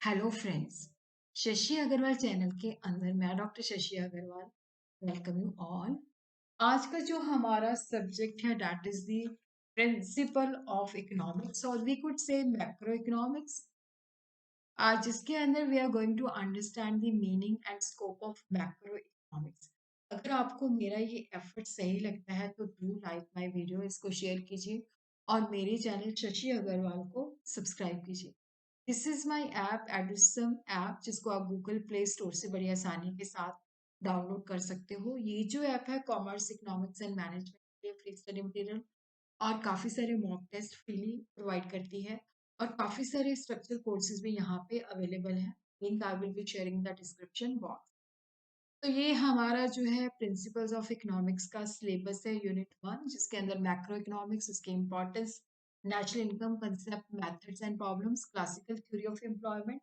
Hello friends. Shashi Agarwal channel के अंदर मैं doctor Shashi Agarwal welcome you all. आज का जो हमारा सब्जेक्ट है that is the principle of economics और we could say macro economics. आज जिसके अंदर we are going to understand the meaning and scope of macro economics. अगर आपको मेरा ये एफर्ट सही लगता है तो डू लाइक माय वीडियो, इसको शेयर कीजिए और मेरे चैनल शशि अग्रवाल को सब्सक्राइब कीजिए। दिस इज माई ऐप एडिसम ऐप, जिसको आप गूगल प्ले स्टोर से बड़ी आसानी के साथ डाउनलोड कर सकते हो। ये जो ऐप है कॉमर्स इकोनॉमिक्स एंड मैनेजमेंट के लिए फ्री स्टडी मटेरियल और काफ़ी सारे मॉक टेस्ट फ्रीली प्रोवाइड करती है और काफ़ी सारे स्ट्रक्चर कोर्सेज भी यहाँ पे अवेलेबल है। Link I will be sharing the description box. तो ये हमारा जो है प्रिंसिपल्स ऑफ इकोनॉमिक्स का सिलेबस है, यूनिट 1, जिसके अंदर मैक्रो इकोनॉमिक्स, उसके importance, natural income concept, methods and problems, classical theory of employment,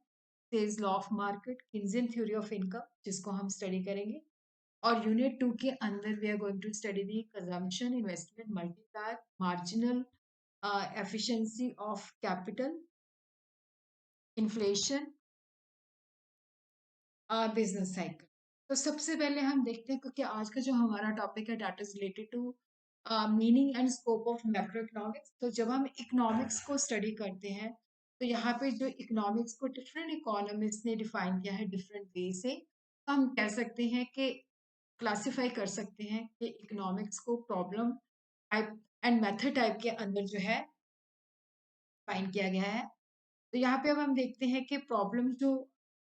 सेल्स law of market, Keynesian theory of income, जिसको हम स्टडी करेंगे। और यूनिट 2 के अंदर we are going to study the consumption, investment, multiplier, marginal efficiency of capital, inflation, business cycle. तो सबसे पहले हम देखते हैं क्योंकि आज का जो हमारा टॉपिक है that is related to meaning and scope of macro economics. तो जब हम इकोनॉमिक्स को स्टडी करते हैं तो यहाँ पे जो इकोनॉमिक्स को डिफरेंट इकोनॉमिस्ट ने डिफाइन किया है डिफरेंट वे से, तो हम कह सकते हैं कि क्लासिफाई कर सकते हैं कि इकोनॉमिक्स को problem type and method type के अंदर जो है डिफाइन किया गया है। तो यहाँ पे अब हम देखते हैं कि प्रॉब्लम जो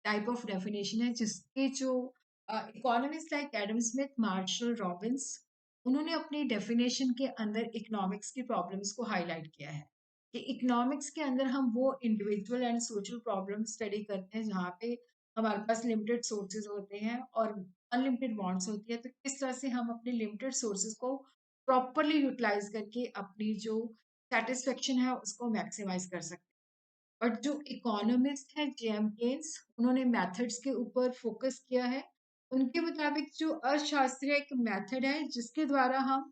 टाइप ऑफ डेफिनेशन है, जिसके जो economist like Adam Smith, Marshall Robbins, उन्होंने अपनी डेफिनेशन के अंदर इकोनॉमिक्स की प्रॉब्लम्स को हाईलाइट किया है कि इकोनॉमिक्स के अंदर हम वो individual and social problem study करते हैं जहाँ पे हमारे पास लिमिटेड सोर्सेज होते हैं और अनलिमिटेड वांट्स होती है। तो किस तरह से हम अपने लिमिटेड सोर्सेज को प्रॉपरली यूटिलाइज करके अपनी जो सेटिस्फेक्शन है उसको मैक्सिमाइज कर सकते हैं। बट जो इकोनॉमिस्ट है जेएम केन्स, उन्होंने मेथड्स के ऊपर फोकस किया है। उनके मुताबिक जो अर्थशास्त्र एक मेथड है जिसके द्वारा हम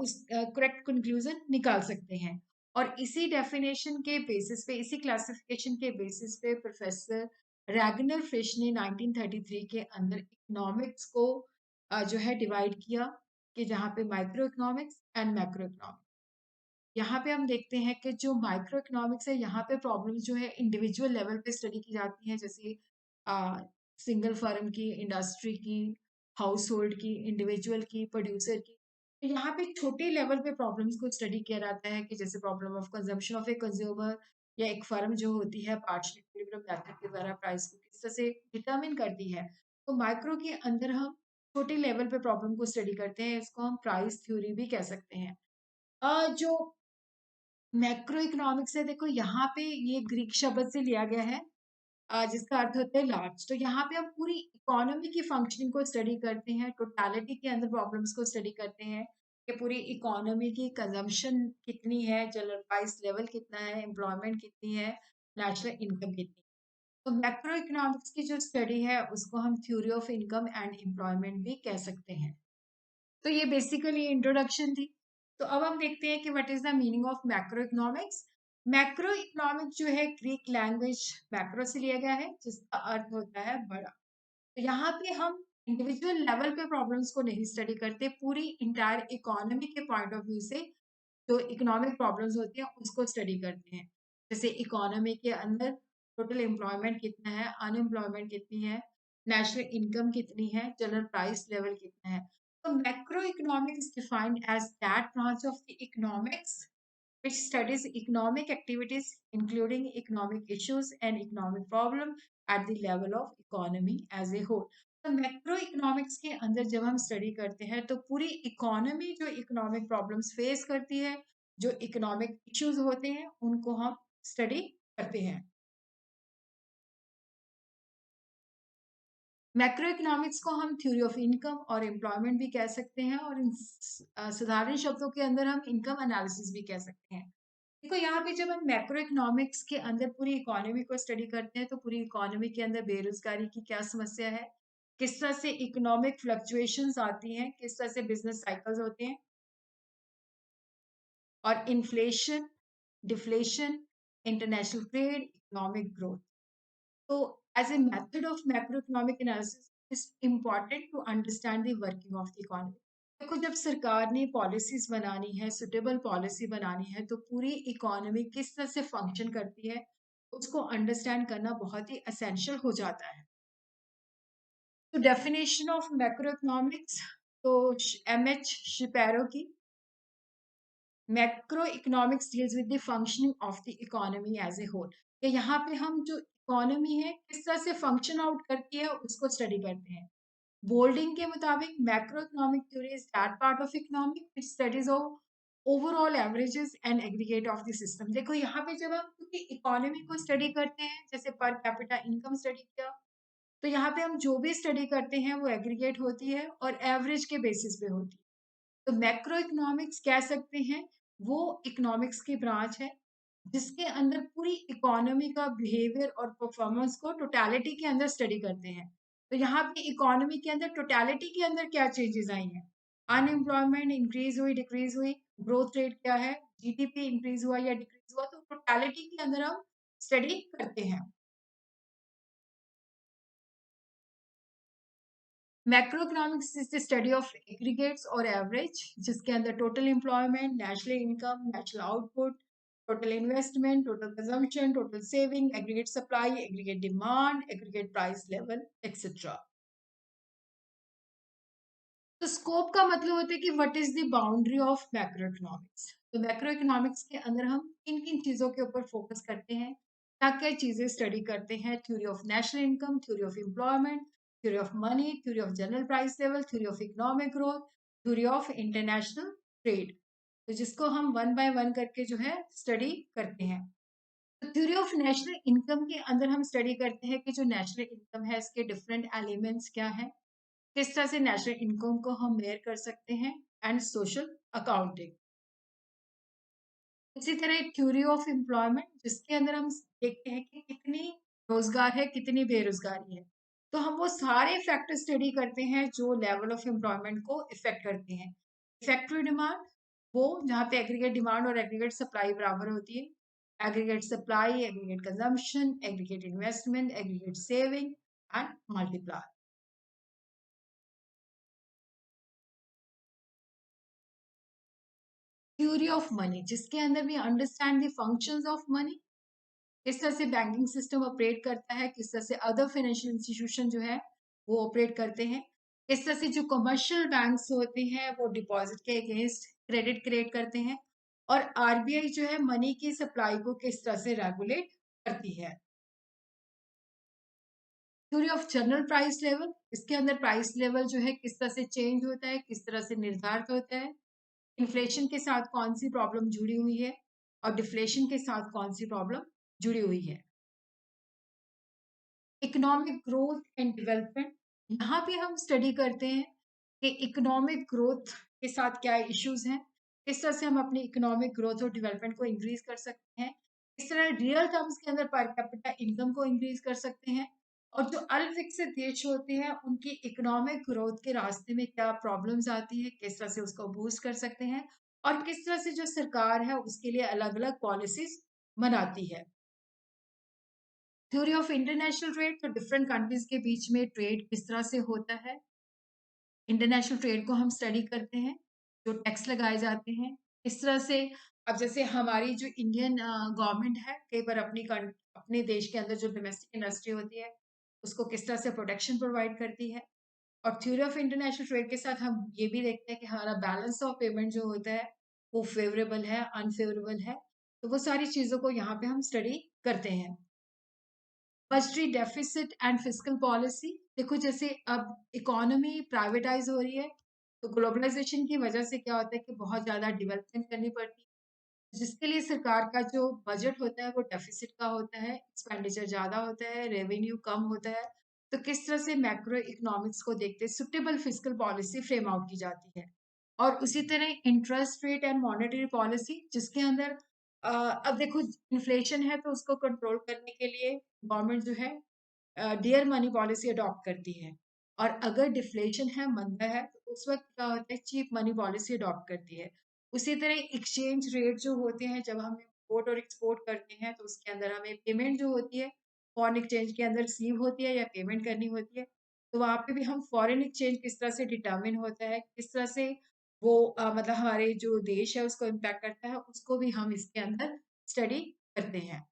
उस करेक्ट कंक्लूजन निकाल सकते हैं। और इसी डेफिनेशन के बेसिस पे, इसी क्लासिफिकेशन के बेसिस पे प्रोफेसर रैगनर फिश ने 1933 के अंदर इकोनॉमिक्स को जो है डिवाइड किया कि जहाँ पे micro economics and macro economics. यहाँ पे हम देखते हैं कि जो माइक्रो इकोनॉमिक्स है यहाँ पे प्रॉब्लम जो है इंडिविजुअल लेवल पे स्टडी की जाती है, जैसे सिंगल फर्म की, इंडस्ट्री की, हाउस होल्ड की, इंडिविजुअल की, प्रोड्यूसर की। तो यहाँ पे छोटे लेवल पे प्रॉब्लम्स को स्टडी किया जाता है कि जैसे problem of consumption of a consumer, या एक फर्म जो होती है पार्शियल इक्विलिब्रियम मेथड के द्वारा प्राइस को किस तरह से डिटरमिन करती है। तो माइक्रो के अंदर हम छोटे लेवल पे प्रॉब्लम को स्टडी करते हैं, इसको हम प्राइस थ्योरी भी कह सकते हैं। जो मैक्रो इकोनॉमिक्स है, देखो यहाँ पे ये ग्रीक शब्द से लिया गया है, जिसका अर्थ होता है लार्ज। तो यहाँ पे हम पूरी इकोनॉमी की फंक्शनिंग को स्टडी करते हैं, टोटालिटी के अंदर प्रॉब्लम्स को स्टडी करते हैं कि पूरी इकोनॉमी की कंजम्पशन कितनी है, जनरल प्राइस लेवल कितना है, एम्प्लॉयमेंट कितनी है, नेशनल इनकम कितनी है। तो मैक्रो इकोनॉमिक्स की जो स्टडी है उसको हम theory of income and employment भी कह सकते हैं। तो ये बेसिकली इंट्रोडक्शन थी। तो अब हम देखते हैं कि what is the meaning of macro economics. Macro economics जो है ग्रीक लैंग्वेज मैक्रो से लिया गया है, जिसका अर्थ होता है बड़ा। तो यहाँ पे हम इंडिविजुअल लेवल पे प्रॉब्लम्स को नहीं स्टडी करते, पूरी इंटायर इकोनॉमी के पॉइंट ऑफ व्यू से जो इकोनॉमिक प्रॉब्लम्स होती हैं उसको स्टडी करते हैं। जैसे इकोनॉमी के अंदर टोटल एम्प्लॉयमेंट कितना है, अनएम्प्लॉयमेंट कितनी है, नेशनल इनकम कितनी है, जनरल प्राइस लेवल कितना है। So macroeconomics is defined as that branch of the economics which studies economic activities, including economic issues and economic problem at the level of economy as a whole. तो macro economics के अंदर जब हम study करते हैं तो पूरी economy जो इकोनॉमिक प्रॉब्लम्स फेस करती है, जो इकोनॉमिक इश्यूज होते हैं, उनको हम स्टडी करते हैं। मैक्रो इकोनॉमिक्स को हम थ्योरी ऑफ इनकम और एम्प्लॉयमेंट भी कह सकते हैं और इन साधारण शब्दों के अंदर हम इनकम एनालिसिस भी कह सकते हैं। देखो यहाँ पे जब हम मैक्रो इकोनॉमिक्स के अंदर पूरी इकोनॉमी को स्टडी करते हैं तो पूरी इकोनॉमी के अंदर बेरोजगारी की क्या समस्या है, किस तरह से इकोनॉमिक फ्लक्चुएशंस आती हैं, किस तरह से बिजनेस साइकिल्स होते हैं, और inflation, deflation, international trade, economic growth. तो as a method of macro economic analysis is important to understand the working of the economy. देखो, जब सरकार ने पॉलिसीज बनानी है, सुटेबल पॉलिसी बनानी है, तो पूरी इकोनॉमी किस तरह से फंक्शन करती है उसको अंडरस्टैंड करना बहुत ही असेंशियल हो जाता है। तो डेफिनेशन ऑफ मैक्रो इकोनॉमिक्स, तो एम एच शिपैरो की, macro economics deals with the functioning of the economy as a whole. कि यहाँ पे हम जो इकोनॉमी है किस तरह से फंक्शन आउट करती है उसको स्टडी करते हैं। बोल्डिंग के मुताबिक macro economic theory is that part of economic which studies of overall averages and aggregate of the system. देखो, यहाँ पे जब हम क्योंकि इकोनॉमी को स्टडी करते हैं, जैसे पर कैपिटा इनकम स्टडी किया, तो यहाँ पे हम जो भी स्टडी करते हैं वो एग्रीगेट होती है और एवरेज के बेसिस पे होती है। तो मैक्रो इकोनॉमिक्स कह सकते हैं वो इकोनॉमिक्स की ब्रांच है जिसके अंदर पूरी इकोनॉमी का बिहेवियर और परफॉर्मेंस को टोटलिटी के अंदर स्टडी करते हैं। तो यहाँ पे इकोनॉमी के अंदर टोटलिटी के अंदर क्या चेंजेस आई हैं, अनएम्प्लॉयमेंट इंक्रीज हुई, डिक्रीज हुई, ग्रोथ रेट क्या है, जीडीपी इंक्रीज हुआ या डिक्रीज हुआ, तो टोटलिटी के अंदर हम स्टडी करते हैं। Macro economics is the study of aggregates और एवरेज, जिसके अंदर total employment, national income, national output, total investment, total consumption, total saving, aggregate supply, aggregate demand, aggregate price level etcetera. तो स्कोप का मतलब होता है कि what is the boundary of macro economics. तो मैक्रो इकोनॉमिक्स के अंदर हम किन किन चीजों के ऊपर फोकस करते हैं, क्या क्या चीजें स्टडी करते हैं। Theory of national income, theory of employment, theory of money, theory of general price level, theory of economic growth, theory of international trade. तो जिसको हम वन बाय वन करके जो है स्टडी करते हैं। तो थ्योरी ऑफ नेशनल इनकम के अंदर हम स्टडी करते हैं कि जो नेशनल इनकम है इसके डिफरेंट एलिमेंट्स क्या है, किस तरह से नेशनल इनकम को हम मेयर कर सकते हैं, एंड सोशल अकाउंटिंग। इसी तरह थ्योरी ऑफ एम्प्लॉयमेंट, जिसके अंदर हम देखते हैं कि कितनी रोजगार है, कितनी बेरोजगारी है। तो हम वो सारे फैक्टर स्टडी करते हैं जो लेवल ऑफ एम्प्लॉयमेंट को इफेक्ट करते हैं। इफेक्टिव डिमांड, वो जहाँ पे एग्रीगेट डिमांड और एग्रीगेट सप्लाई बराबर होती है। Aggregate supply, aggregate consumption, aggregate investment, aggregate saving and multiply. Theory of money, जिसके अंदर भी understand the functions of money, किस तरह से बैंकिंग सिस्टम ऑपरेट करता है, किस तरह से अदर फाइनेंशियल इंस्टीट्यूशन जो है वो ऑपरेट करते हैं, किस तरह से जो कमर्शियल बैंक्स होते हैं वो डिपॉजिट के अगेंस्ट क्रेडिट क्रिएट करते हैं, और आरबीआई जो है मनी की सप्लाई को किस तरह से रेगुलेट करती है। Theory of general price level, इसके अंदर प्राइस लेवल जो है किस तरह से चेंज होता है, किस तरह से निर्धारित होता है, इन्फ्लेशन के साथ कौन सी प्रॉब्लम जुड़ी हुई है और डिफ्लेशन के साथ कौन सी प्रॉब्लम जुड़ी हुई है। इकोनॉमिक ग्रोथ एंड डेवलपमेंट, यहाँ पे हम स्टडी करते हैं कि इकोनॉमिक ग्रोथ के साथ क्या इश्यूज हैं, किस तरह से हम अपनी इकोनॉमिक ग्रोथ और डेवलपमेंट को इंक्रीज कर सकते हैं, किस तरह रियल टर्म्स के अंदर पर कैपिटा इनकम को इंक्रीज कर सकते हैं, और जो अल्पविकसित देश होते हैं उनकी इकोनॉमिक ग्रोथ के रास्ते में क्या प्रॉब्लम्स आती है, किस तरह से उसको बूस्ट कर सकते हैं, और किस तरह से जो सरकार है उसके लिए अलग अलग पॉलिसीज बनाती है। थ्योरी ऑफ इंटरनेशनल ट्रेड, तो डिफरेंट कंट्रीज के बीच में ट्रेड किस तरह से होता है। इंटरनेशनल ट्रेड को हम स्टडी करते हैं, जो टैक्स लगाए जाते हैं इस तरह से। अब जैसे हमारी जो इंडियन गवर्नमेंट है कई बार अपने देश के अंदर जो डोमेस्टिक इंडस्ट्री होती है उसको किस तरह से प्रोटेक्शन प्रोवाइड करती है। और थ्योरी ऑफ इंटरनेशनल ट्रेड के साथ हम ये भी देखते हैं कि हमारा बैलेंस ऑफ पेमेंट जो होता है वो फेवरेबल है, अनफेवरेबल है। तो वो सारी चीज़ों को यहाँ पे हम स्टडी करते हैं। Budgetary deficit and fiscal policy, देखो जैसे अब इकोनॉमी प्राइवेटाइज हो रही है, तो ग्लोबलाइजेशन की वजह से क्या होता है कि बहुत ज़्यादा डेवलपमेंट करनी पड़ती है, जिसके लिए सरकार का जो बजट होता है वो डेफिसिट का होता है, एक्सपेंडिचर ज़्यादा होता है, रेवेन्यू कम होता है। तो किस तरह से मैक्रो इकोनॉमिक्स को देखते suitable fiscal policy frame out की जाती है। और उसी तरह interest rate and monetary policy, जिसके अंदर अब देखो इन्फ्लेशन है तो उसको कंट्रोल करने के लिए गवर्नमेंट जो है डियर मनी पॉलिसी अडॉप्ट करती है। और अगर डिफ्लेशन है, मंदा है, तो उस वक्त क्या होता है, चीप मनी पॉलिसी अडॉप्ट करती है। उसी तरह एक्सचेंज रेट जो होते हैं, जब हम इम्पोर्ट और एक्सपोर्ट करते हैं तो उसके अंदर हमें पेमेंट जो होती है फॉरेन एक्सचेंज के अंदर रिसीव होती है या पेमेंट करनी होती है। तो वहाँ पे भी हम फॉरेन एक्सचेंज किस तरह से डिटरमिन होता है, किस तरह से वो मतलब हमारे जो देश है उसको इम्पैक्ट करता है, उसको भी हम इसके अंदर स्टडी करते हैं।